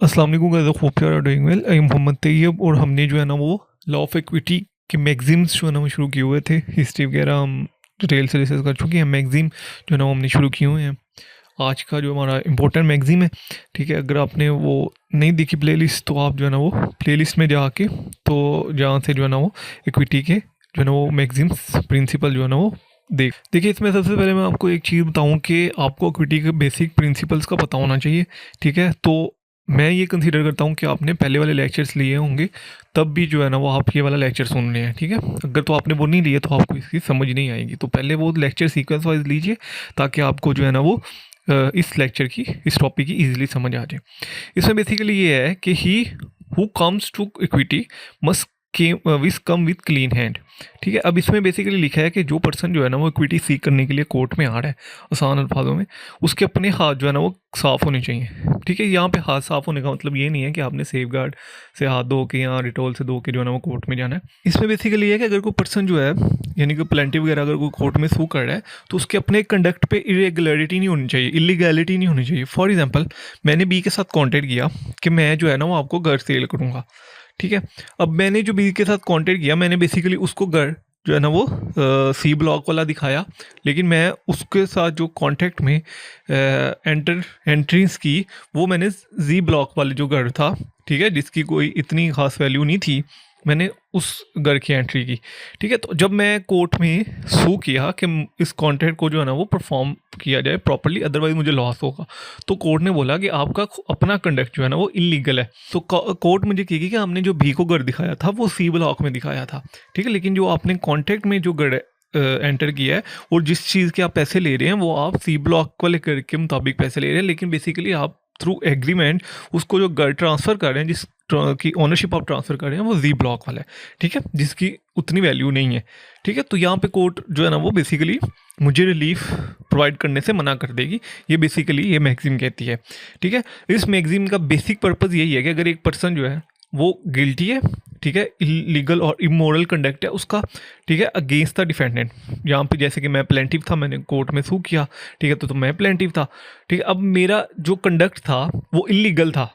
अस्सलाम वालेकुम guys, I hope you are doing well. I am Mohammad Tayyab और हमने जो है ना वो लॉ ऑफ इक्विटी के मैगजीम्स जो है ना वो शुरू किए हुए थे। हिस्ट्री वगैरह हम डिटेल से रिसर्च कर चुके हैं। मैगजीम जो है ना वो हमने शुरू किए हुए हैं। आज का जो हमारा इम्पोर्टेंट मैगजीम है, ठीक है, अगर आपने वो नहीं देखी प्लेलिस्ट तो आप जो है ना वो प्लेलिस्ट में जाके तो जहाँ से जो है ना वो इक्विटी के जो है ना वो मैगजीम्स प्रिंसिपल जो है ना वो देखिए। इसमें सबसे पहले मैं आपको एक चीज़ बताऊं कि आपको इक्विटी के बेसिक प्रिंसिपल्स का पता होना चाहिए, ठीक है। तो मैं ये कंसीडर करता हूँ कि आपने पहले वाले लेक्चर्स लिए होंगे, तब भी जो है ना वो आप ये वाला लेक्चर सुन रहे हैं, ठीक है। अगर तो आपने वो नहीं लिए तो आपको इसकी समझ नहीं आएगी। तो पहले वो लेक्चर सीक्वेंस वाइज लीजिए ताकि आपको जो है ना वो इस लेक्चर की, इस टॉपिक की इजीली समझ आ जाए। इसमें बेसिकली ये है कि he who comes to equity must with come with clean hand, ठीक है। अब इसमें बेसिकली लिखा है कि जो पर्सन जो है ना वो इक्विटी सीख करने के लिए कोर्ट में आ रहा है, आसान अल्फाजों में, उसके अपने हाथ जो है ना वो साफ़ होने चाहिए, ठीक है। यहाँ पे हाथ साफ़ होने का मतलब ये नहीं है कि आपने सेफ गार्ड से हाथ धो के या डिटॉल से धो के जो है ना वो कोर्ट में जाना है। इसमें बेसिकली ये है कि अगर कोई पर्सन जो है, यानी कि प्लेंटिफ वगैरह अगर कोई कोर्ट में सू कर रहा है तो उसके अपने कंडक्ट पे इरेगुलरिटी नहीं होनी चाहिए, इलीगैलिटी नहीं होनी चाहिए। फॉर एग्जाम्पल, मैंने बी के साथ कॉन्टेक्ट किया कि मैं जो है ना वो आपको घर सेल करूँगा, ठीक है। अब मैंने जो बी के साथ कांटेक्ट किया, मैंने बेसिकली उसको घर जो है ना वो सी ब्लॉक वाला दिखाया, लेकिन मैं उसके साथ जो कांटेक्ट में एंट्रीज की वो मैंने जी ब्लॉक वाले जो घर था, ठीक है, जिसकी कोई इतनी खास वैल्यू नहीं थी, मैंने उस घर की एंट्री की, ठीक है। तो जब मैं कोर्ट में सू किया कि इस कॉन्ट्रैक्ट को जो है ना वो परफॉर्म किया जाए प्रॉपर्ली, अदरवाइज मुझे लॉस होगा, तो कोर्ट ने बोला कि आपका अपना कंडक्ट जो है ना वो इलीगल है। तो कोर्ट मुझे कहेगी कि हमने जो भी को घर दिखाया था वो सी ब्लॉक में दिखाया था, ठीक है, लेकिन जो आपने कॉन्ट्रैक्ट में जो घर एंटर किया है और जिस चीज़ के आप पैसे ले रहे हैं वो आप सी ब्लॉक वाले घर के मुताबिक पैसे ले रहे हैं, लेकिन बेसिकली आप थ्रू एग्रीमेंट उसको जो घर ट्रांसफ़र कर रहे हैं, जिस की ओनरशिप आप ट्रांसफ़र कर रहे हैं, वो जी ब्लॉक वाला है, ठीक है, जिसकी उतनी वैल्यू नहीं है, ठीक है। तो यहाँ पे कोर्ट जो है ना वो बेसिकली मुझे रिलीफ प्रोवाइड करने से मना कर देगी। ये बेसिकली ये मैगजीम कहती है, ठीक है। इस मैगजीम का बेसिक पर्पज़ यही है कि अगर एक पर्सन जो है वो गिल्टी है, ठीक है, इलीगल और इमोरल कंडक्ट है उसका, ठीक है, अगेंस्ट द डिफेंडेंट। यहाँ पे जैसे कि मैं प्लेंटिव था, मैंने कोर्ट में सू किया, ठीक है, तो मैं प्लेंटिव था, ठीक है। अब मेरा जो कंडक्ट था वो इलीगल था,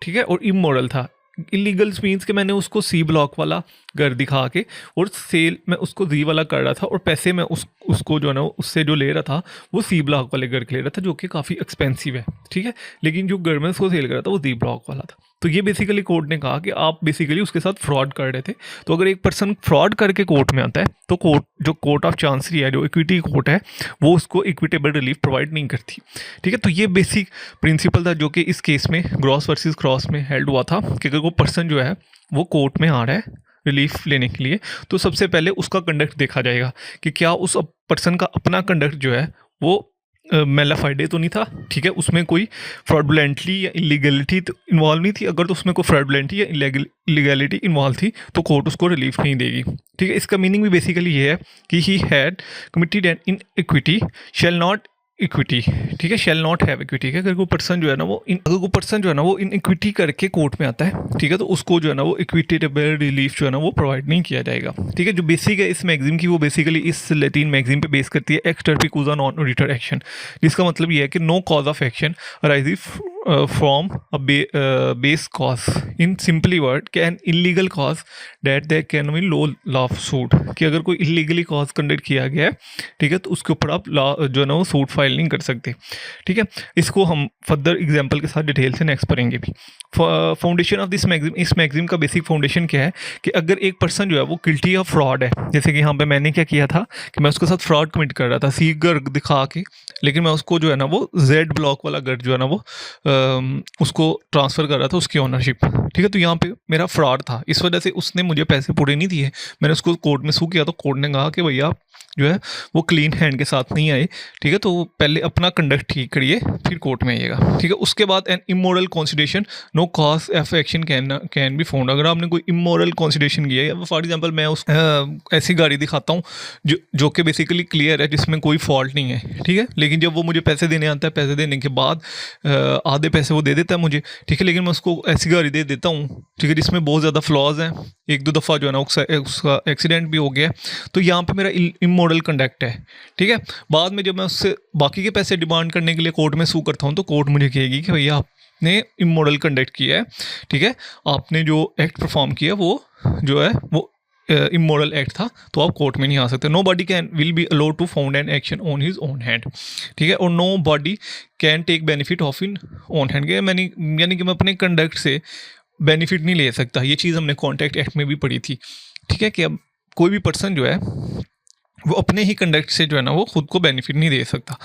ठीक है, और इमोरल था। इलीगल मीन्स कि मैंने उसको सी ब्लॉक वाला घर दिखा के और सेल मैं उसको जी वाला कर रहा था, और पैसे मैं उसको जो है ना उससे जो ले रहा था वो सी ब्लॉक वाले घर के ले रहा था, जो कि काफ़ी एक्सपेंसिव है, ठीक है, लेकिन जो घर में उसको सेल कर रहा था वो जी ब्लॉक वाला था। तो ये बेसिकली कोर्ट ने कहा कि आप बेसिकली उसके साथ फ्रॉड कर रहे थे। तो अगर एक पर्सन फ्रॉड करके कोर्ट में आता है तो कोर्ट ऑफ चांसरी है, जो इक्विटी कोर्ट है, वो उसको इक्विटेबल रिलीफ प्रोवाइड नहीं करती, ठीक है। तो ये बेसिक प्रिंसिपल था जो कि इस केस में ग्रॉस वर्सेस क्रॉस में हेल्ड हुआ था कि अगर वो पर्सन जो है वो कोर्ट में आ रहा है रिलीफ लेने के लिए, तो सबसे पहले उसका कंडक्ट देखा जाएगा कि क्या उस पर्सन का अपना कंडक्ट जो है वो मेलाफाइडे तो नहीं था, ठीक है, उसमें कोई फ्रॉडुलेंटली या इलीगलिटी तो इन्वॉल्व नहीं थी। अगर तो उसमें कोई फ्रॉडुलेंटी या इलीगलिटी इन्वॉल्व थी तो कोर्ट उसको रिलीफ नहीं देगी, ठीक है। इसका मीनिंग भी बेसिकली ये है कि he had committed N in equity shall not equity, ठीक है, शैल नॉट हैव इक्विटी। अगर कोई पर्सन जो है ना वो इन इक्विटी करके कोर्ट में आता है, ठीक है, तो उसको जो है ना वो इक्विटेबल रिलीफ जो है ना वो प्रोवाइड नहीं किया जाएगा, ठीक है। जो बेसिक है इस मैगजीम की वो बेसिकली इस लैटिन मैगजीम पे बेस करती है, एक्स टर्पिकूजा नॉन ऑडिटर एक्शन, जिसका मतलब ये है कि no cause of action arise from a base cause, in simply word can illegal cause that they can be low lawsuit, कि अगर कोई इलीगली कॉज कंडक्ट किया गया है, ठीक है, तो उसके ऊपर आप लॉ जो है ना वो सूट फाइल नहीं कर सकते, ठीक है। इसको हम फर्दर एग्जांपल के साथ डिटेल से नेक्स्ट पढ़ेंगे भी। फाउंडेशन ऑफ दिस मैगजीम, इस मैगजीम का बेसिक फाउंडेशन क्या है कि अगर एक पर्सन जो है वो गिल्टी ऑफ फ्रॉड है, जैसे कि यहाँ पे मैंने क्या किया था कि मैं उसके साथ फ्रॉड कमिट कर रहा था सी घर दिखा के, लेकिन मैं उसको जो है ना वो जेड ब्लॉक वाला घर जो है ना वो उसको ट्रांसफ़र कर रहा था उसकी ओनरशिप, ठीक है। तो यहाँ पे मेरा फ्रॉड था, इस वजह से उसने मुझे पैसे पूरे नहीं दिए। मैंने उसको कोर्ट में सू किया तो कोर्ट ने कहा कि भैया जो है वो क्लीन हैंड के साथ नहीं आए, ठीक है, तो पहले अपना कंडक्ट ठीक करिए फिर कोर्ट में आइएगा, ठीक है। उसके बाद an immoral consideration no cause of action can be found. अगर आपने कोई इमोरल कॉन्सिडरेशन किया है, फॉर एग्जांपल मैं उस ऐसी गाड़ी दिखाता हूँ जो कि बेसिकली क्लियर है, जिसमें कोई फॉल्ट नहीं है, ठीक है, लेकिन जब वो मुझे पैसे देने आता है, पैसे देने के बाद आधे पैसे वो दे देता है मुझे, ठीक है, लेकिन मैं उसको ऐसी गाड़ी दे देता हूँ, ठीक है, जिसमें बहुत ज़्यादा फ्लॉज हैं, एक दो दफ़ा जो है ना उसका एक्सीडेंट भी हो गया, तो यहाँ पे मेरा इमोरल कंडक्ट है, ठीक है। बाद में जब मैं उससे बाकी के पैसे डिमांड करने के लिए कोर्ट में सू करता हूँ तो कोर्ट मुझे कहेगी कि भैया आपने इमोरल कंडक्ट किया है, ठीक है, आपने जो एक्ट परफॉर्म किया वो जो है वो इमोरल एक्ट था, तो आप कोर्ट में नहीं आ सकते। Nobody can will be allowed to found an action on his own hand, ठीक है, और nobody can take benefit of in own hand, मैंने यानी कि मैं अपने कंडक्ट से बेनिफिट नहीं ले सकता। ये चीज़ हमने कॉन्ट्रैक्ट एक्ट में भी पढ़ी थी, ठीक है, कि अब कोई भी पर्सन जो है वो अपने ही कंडक्ट से जो है ना वो खुद को बेनिफिट नहीं दे सकता,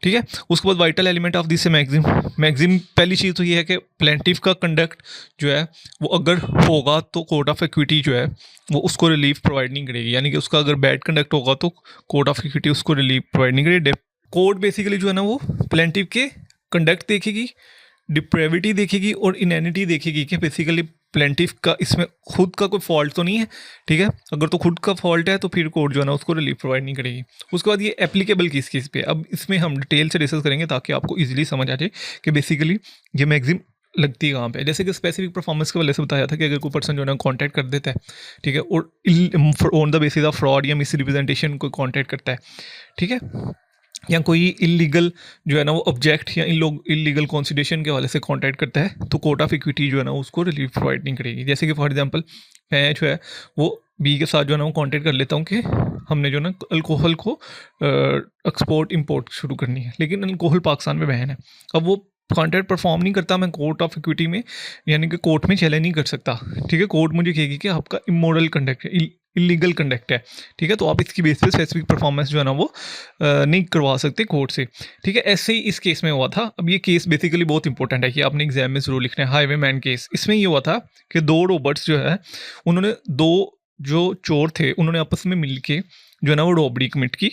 ठीक है। उसके बाद वाइटल एलिमेंट ऑफ दिस मैगजिम, पहली चीज़ तो ये है कि प्लेंटिफ का कंडक्ट जो है वो अगर होगा तो कोर्ट ऑफ इक्विटी जो है वो उसको रिलीफ प्रोवाइड नहीं करेगी, यानी कि उसका अगर बैड कंडक्ट होगा तो कोर्ट ऑफ इक्विटी उसको रिलीफ प्रोवाइड नहीं करेगी। कोर्ट बेसिकली जो है ना वो प्लेंटिफ के कंडक्ट देखेगी, डिप्रेविटी देखेगी और इनैनिटी देखेगी कि बेसिकली प्लेंटिफ का इसमें खुद का कोई फॉल्ट तो नहीं है, ठीक है, अगर तो खुद का फॉल्ट है तो फिर कोर्ट जो है ना उसको रिलीफ प्रोवाइड नहीं करेगी। उसके बाद ये एप्लीकेबल किस केस पे, अब इसमें हम डिटेल से डिस्कस करेंगे ताकि आपको इजीली समझ आ जाए कि बेसिकली ये मैगजिम लगती है कहाँ पे। जैसे कि स्पेसिफिक परफॉर्मेंस के वजह से बताया था कि अगर कोई पर्सन जो है ना कॉन्टैक्ट कर देता है, ठीक है, और on the basis of fraud या मिस रिप्रेजेंटेशन कोई कॉन्टैक्ट करता है, ठीक है, या कोई इलीगल जो है ना वो ऑब्जेक्ट या इन लोग इलीगल कॉन्सिडरेशन के हवाले से कॉन्टैक्ट करता है, तो कोर्ट ऑफ इक्विटी जो है ना उसको रिलीफ प्रोवाइड नहीं करेगी। जैसे कि फॉर एग्जांपल मैं जो है वो बी के साथ जो है ना वो कॉन्टैक्ट कर लेता हूँ कि हमने जो है ना अल्कोहल को एक्सपोर्ट इंपोर्ट शुरू करनी है, लेकिन अल्कोहल पाकिस्तान में बैन है। अब वो कॉन्ट्रैक्ट परफॉर्म नहीं करता, मैं कोर्ट ऑफ इक्विटी में यानी कि कोर्ट में चैलेंज नहीं कर सकता, ठीक है। कोर्ट मुझे कहेगी कि आपका इमोरल कंडक्ट है, इलीगल कंडक्ट है, ठीक है, तो आप इसकी बेस पे स्पेसिफिक परफॉर्मेंस जो है ना वो नहीं करवा सकते कोर्ट से, ठीक है। ऐसे ही इस केस में हुआ था। अब ये केस बेसिकली बहुत इंपॉर्टेंट है कि आपने एग्जाम में जरूर लिखना है, हाईवे मैन केस। इसमें ये हुआ था कि दो रोबर्ट्स जो है उन्होंने दो जो चोर थे उन्होंने आपस में मिल के जो है ना वो रॉबरी कमिट की।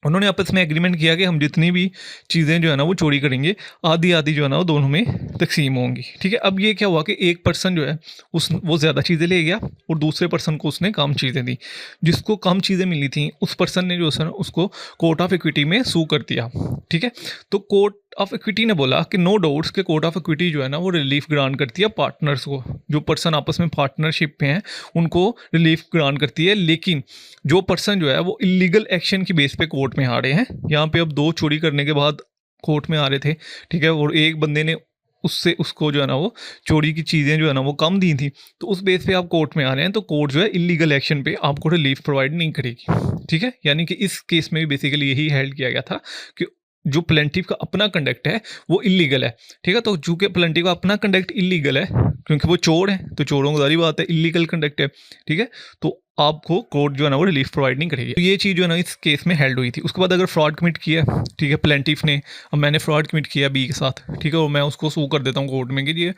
उन्होंने आपस में एग्रीमेंट किया कि हम जितनी भी चीज़ें जो है ना वो चोरी करेंगे आधी आधी जो है ना वो दोनों में तकसीम होंगी, ठीक है। अब ये क्या हुआ कि एक पर्सन जो है वो ज़्यादा चीज़ें ले गया और दूसरे पर्सन को उसने कम चीज़ें दी। जिसको कम चीज़ें मिली थी उस पर्सन ने जो है ना उसको कोर्ट ऑफ इक्विटी में सू कर दिया, ठीक है। तो कोर्ट ऑफ इक्विटी ने बोला कि नो डाउट्स के कोर्ट ऑफ इक्विटी जो है ना वो रिलीफ ग्रांट करती है पार्टनर्स को, जो पर्सन आपस में पार्टनरशिप में हैं उनको रिलीफ ग्रांट करती है। लेकिन जो पर्सन जो है वो इलीगल एक्शन की बेस पे कोर्ट में आ रहे हैं, यहाँ पे अब दो चोरी करने के बाद कोर्ट में आ रहे थे, ठीक है, और एक बंदे ने उससे उसको जो है ना वो चोरी की चीज़ें जो है ना वो कम दी थी, तो उस बेस पे आप कोर्ट में आ रहे हैं, तो कोर्ट जो है इलीगल एक्शन पे आपको रिलीफ प्रोवाइड नहीं करेगी, ठीक है। यानी कि इस केस में भी बेसिकली यही हेल्ड किया गया था कि जो प्लेंटिफ का अपना कंडक्ट है वो इलीगल है, ठीक है। तो चूंकि प्लेंटिफ का अपना कंडक्ट इलीगल है क्योंकि वो चोर है, तो चोरों को सारी बात है इलीगल कंडक्ट है, ठीक है, तो आपको कोर्ट जो है ना वो रिलीफ प्रोवाइड नहीं करेगी। तो ये चीज़ जो है ना इस केस में हेल्ड हुई थी। उसके बाद अगर फ्रॉड कमिट किया, ठीक है, प्लेंटिफ ने, अब मैंने फ्रॉड कमिट किया बी के साथ, ठीक है, और मैं उसको सू कर देता हूँ कोर्ट में कि ये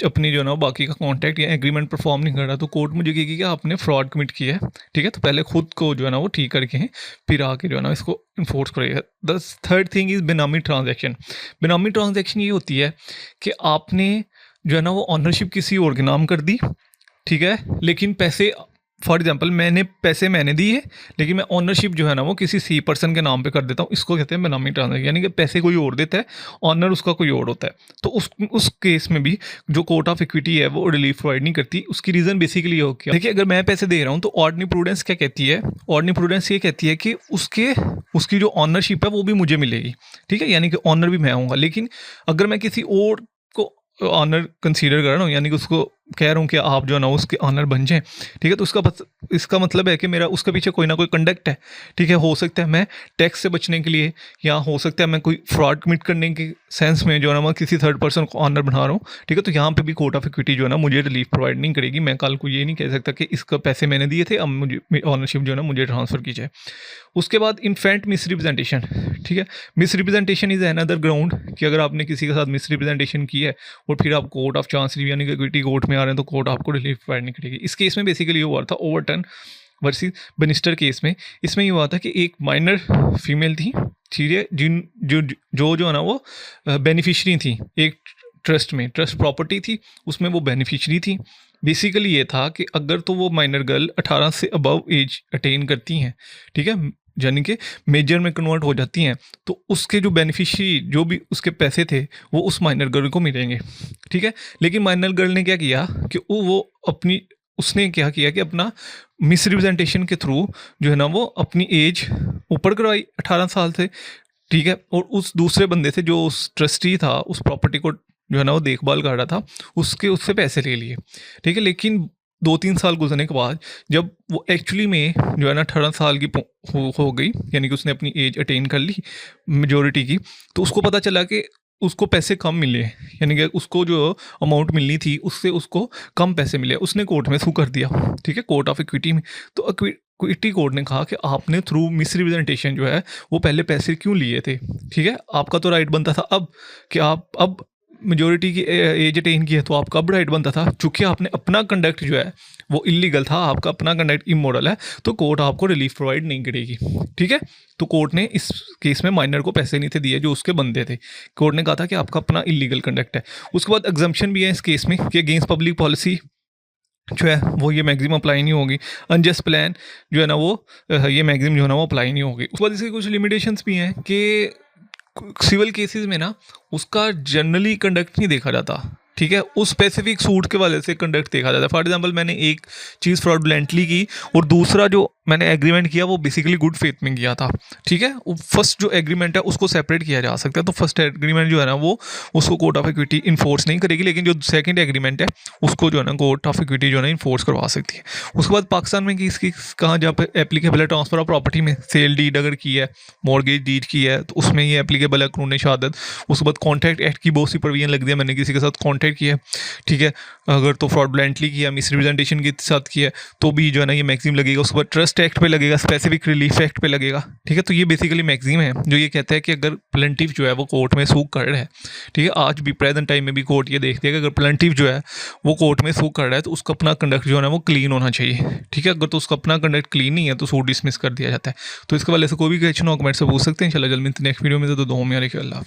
अपनी जो है ना बाकी का कॉन्ट्रैक्ट या एग्रीमेंट परफॉर्म नहीं कर रहा, तो कोर्ट मुझे कहेगी कि आपने फ्रॉड कमिट किया है, ठीक है, तो पहले खुद को जो है ना वो ठीक करके फिर आके जो है ना इसको इन्फोर्स करेगा। द थर्ड थिंग इज़ बेनामी ट्रांजेक्शन। बेनामी ट्रांजेक्शन ये होती है कि आपने जो है ना वो ऑनरशिप किसी और के नाम कर दी, ठीक है, लेकिन पैसे फॉर एग्जांपल मैंने दी है लेकिन मैं ऑनरशिप जो है ना वो किसी सी पर्सन के नाम पे कर देता हूँ, इसको कहते हैं बेनामी ट्रांजेक्शन, यानी कि पैसे कोई और देता है, ऑनर उसका कोई और होता है। तो उस केस में भी जो कोर्ट ऑफ इक्विटी है वो रिलीफ प्रोवाइड नहीं करती। उसकी रीज़न बेसिकली ये हो गया, देखिए, अगर मैं पैसे दे रहा हूँ तो ऑर्डिनरी प्रूडेंस क्या कहती है, ऑर्डिनरी प्रूडेंस ये कहती है कि उसकी जो ऑनरशिप है वो भी मुझे मिलेगी, ठीक है, यानी कि ऑनर भी मैं आऊँगा। लेकिन अगर मैं किसी और को ऑनर कंसीडर कर रहा हूँ, यानी कि उसको कह रहा हूँ कि आप जो है ना उसके ऑनर बन जाएं, ठीक है, तो इसका मतलब है कि मेरा उसके पीछे कोई ना कोई कंडक्ट है, ठीक है। हो सकता है मैं टैक्स से बचने के लिए, या हो सकता है मैं कोई फ्रॉड कमिट करने के सेंस में जो है ना मैं किसी थर्ड पर्सन को ऑनर बना रहा हूँ, ठीक है। तो यहाँ पे भी कोर्ट ऑफ इक्विटी जो है ना मुझे रिलीफ प्रोवाइड नहीं करेगी। मैं कल को ये नहीं कह सकता कि इसका पैसे मैंने दिए थे, अब मुझे ऑनरशिप जो है ना मुझे ट्रांसफ़र की जाए। उसके बाद इनफैक्ट मिस रिप्रेजेंटेशन, ठीक है, miss representation is another ground कि अगर आपने किसी के साथ मिस रिप्रेजेंटेशन की है और फिर आप कोर्ट ऑफ चांसरी यानी कि इक्विटी कोर्ट में आ रहे हैं, तो कोर्ट आपको रिलीफ प्रोवाइड नहीं करेगी। इस केस में बेसिकली ये हुआ था ओवरटर्न वर्सेस बनिस्टर केस में। इसमें ये हुआ था कि एक माइनर फीमेल थी, ठीक है, जो है ना वो बेनिफिशरी थी एक ट्रस्ट में, ट्रस्ट प्रॉपर्टी थी, उसमें वो बेनिफिशरी थी। बेसिकली ये था कि अगर तो वो माइनर गर्ल 18 से अबव एज अटेन करती हैं, ठीक है, यानी कि मेजर में कन्वर्ट हो जाती हैं, तो उसके जो बेनिफिशरी जो भी उसके पैसे थे वो उस माइनर गर्ल को मिलेंगे, ठीक है। लेकिन माइनर गर्ल ने क्या किया कि उसने क्या किया कि अपना मिस रिप्रेजेंटेशन के थ्रू जो है ना वो अपनी एज ऊपर करवाई 18 साल से, ठीक है, और उस दूसरे बंदे से जो उस ट्रस्टी था उस प्रॉपर्टी को जो है ना वो देखभाल कर रहा था, उसके उससे पैसे ले लिए, ठीक है। लेकिन 2-3 साल गुजरने के बाद जब वो एक्चुअली में जो है ना 18 साल की हो गई, यानी कि उसने अपनी एज अटेन कर ली मेजोरिटी की, तो उसको पता चला कि उसको पैसे कम मिले, यानी कि उसको जो अमाउंट मिलनी थी उससे उसको कम पैसे मिले। उसने कोर्ट में सू कर दिया, ठीक है, कोर्ट ऑफ इक्विटी में। तो इक्विटी कोर्ट ने कहा कि आपने थ्रू मिस रिप्रेजेंटेशन जो है वो पहले पैसे क्यों लिए थे, ठीक है। आपका तो राइट बनता था अब कि आप अब मेजोरिटी की एज अटेन की है तो आपका अब राइट बनता था, चूंकि आपने अपना कंडक्ट जो है वो इलीगल था, आपका अपना कंडक्ट इमोरल है, तो कोर्ट आपको रिलीफ प्रोवाइड नहीं करेगी, ठीक है। तो कोर्ट ने इस केस में माइनर को पैसे नहीं थे दिए जो उसके बंदे थे। कोर्ट ने कहा था कि आपका अपना इलीगल कंडक्ट है। उसके बाद एग्जम्पशन भी है इस केस में कि अगेंस्ट पब्लिक पॉलिसी जो है वो ये मैक्सिमम अप्लाई नहीं होगी। अनजस्ट प्लान जो है ना वो ये मैक्सिमम जो है ना वो अप्लाई नहीं होगी। उसके बाद इसके कुछ लिमिटेशंस भी हैं कि सिविल केसेस में ना उसका जनरली कंडक्ट नहीं देखा जाता, ठीक है, उस स्पेसिफिक सूट के वजह से कंडक्ट देखा जाता है। फॉर एग्जांपल मैंने एक चीज़ फ्रॉडुलेंटली की और दूसरा जो मैंने एग्रीमेंट किया वो बेसिकली गुड फेथ में किया था, ठीक है। फर्स्ट जो एग्रीमेंट है उसको सेपरेट किया जा सकता है, तो फर्स्ट एग्रीमेंट जो है ना वो उसको कोर्ट ऑफ इक्विटी इन्फोर्स नहीं करेगी, लेकिन जो सेकंड एग्रीमेंट है उसको जो है ना कोर्ट ऑफ इक्विटी जो है ना इन्फोर्स करवा सकती है। उसके बाद पाकिस्तान में किसकी कहाँ जहाँ पे एप्लीकेबल है, ट्रांसफर ऑफ प्रॉपर्टी में सेल डीड अगर की है, मॉर्गेज डीड की है, तो उसमें ये एप्लीकेबल है कानून शहादत। उसके बाद कॉन्ट्रैक्ट एक्ट की बहुत सी प्रोविजन लग दी है, मैंने किसी के साथ कॉन्ट्रैक्ट किया है, ठीक है, अगर तो फ्रॉडुलेंटली किया, मिस रिप्रेजेंटेशन के साथ किया तो भी जो है ना ये मैक्सिम लगेगा। उसके बाद ट्रस्ट एक्ट पे लगेगा, स्पेसिफिक रिलीफ एक्ट पे लगेगा, ठीक है। तो ये बेसिकली मैक्सिम है जो ये कहता है कि अगर प्लेंटिफ जो है वो कोर्ट में सू कर रहा है, ठीक है, आज भी प्रेजेंट टाइम में भी कोर्ट ये देखती है कि अगर प्लेंटिफ जो है वो कोर्ट में सू कर रहा है तो उसका अपना कंडक्ट जो है ना वो क्लीन होना चाहिए, ठीक है। अगर तो उसका अपना कंडक्ट क्लीन नहीं है तो सूट डिसमिस कर दिया जाता है। तो इसके वाले से कोई भी क्वेश्चन हो कमेंट से पूछ सकते हैं। इंशाल्लाह जल्द मिलते हैं नेक्स्ट वीडियो में। तो दो में अल्लाह हाफ़िज़।